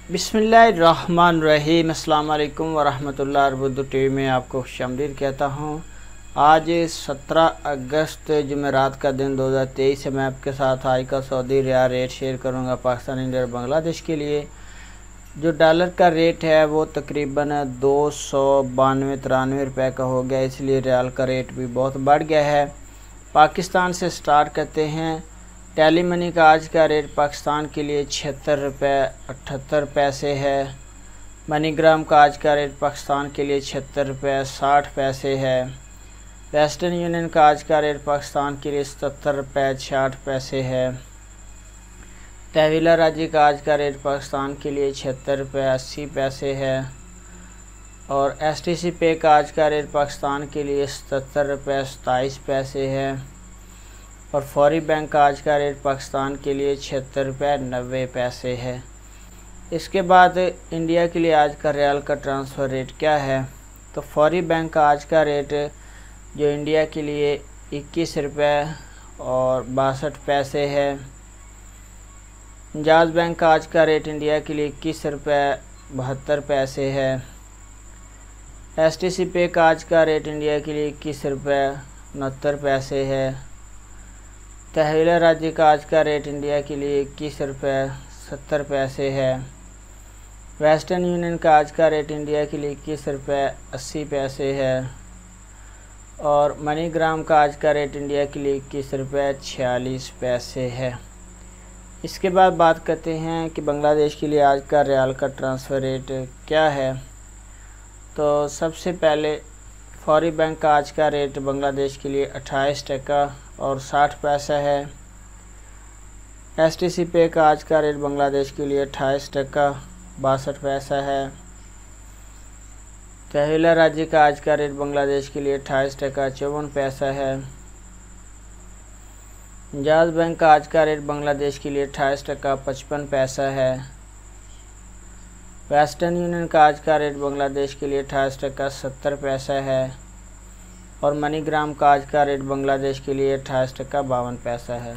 बिस्मिल्लाहिर्रहमानिर्रहीम। अस्सलाम वालेकुम वरहमतुल्लाहि उर्दू टीवी में आपको खुशामदीद कहता हूँ। आज 17 अगस्त जुमेरात का दिन 2023 है। मैं आपके साथ आज का सऊदी रियाल रेट शेयर करूँगा पाकिस्तान, इंडिया और बांग्लादेश के लिए। जो डॉलर का रेट है वो तकरीबन 292-93 रुपये का हो गया, इसलिए रियाल का रेट भी बहुत बढ़ गया है। पाकिस्तान से स्टार्ट करते हैं। टेली मनी का आज का रेट पाकिस्तान के लिए 76 रुपये 78 पैसे है। मनीग्राम का आज का रेट पाकिस्तान के लिए 76 रुपये 60 पैसे है। वेस्टर्न यूनियन का आज का रेट पाकिस्तान के लिए 77 रुपये 66 पैसे है। तहवीला राजी का आज का रेट पाकिस्तान के लिए 76 रुपये 80 पैसे है। और STC पे का आज का रेट पाकिस्तान के लिए 77 रुपये 27 पैसे है। और फौरी बैंक का आज का रेट पाकिस्तान के लिए 76 रुपये 90 पैसे है। इसके बाद इंडिया के लिए आज का रियाल का ट्रांसफ़र रेट क्या है, तो फौरी बैंक का आज का रेट जो इंडिया के लिए 21 रुपये और 62 पैसे है। जाज बैंक का आज का रेट इंडिया के लिए 21 रुपये 72 पैसे है। STC पे का आज का रेट इंडिया के लिए 21 रुपये 69 पैसे है। तहवीला राज्य का आज का रेट इंडिया के लिए 21 रुपये 70 पैसे है। वेस्टर्न यूनियन का आज का रेट इंडिया के लिए 21 रुपये 80 पैसे है। और मनीग्राम का आज का रेट इंडिया के लिए 21 रुपये 46 पैसे है। इसके बाद बात करते हैं कि बांग्लादेश के लिए आज का रियाल का ट्रांसफ़र रेट क्या है। तो सबसे पहले फौरी बैंक का आज का रेट बांग्लादेश के लिए 28 टका और 60 पैसा है। STC पे का आज का रेट बांग्लादेश के लिए 28 टका 62 पैसा है। तहवीला राज्य का आज का रेट बांग्लादेश के लिए 28 टका 54 पैसा है। जाज बैंक का आज का रेट बांग्लादेश के लिए 28 टका 55 पैसा है। वेस्टर्न यूनियन का आज का रेट बांग्लादेश के लिए 28 टका 70 पैसा है। और मनीग्राम का आज का रेट बांग्लादेश के लिए 28 टका 52 पैसा है।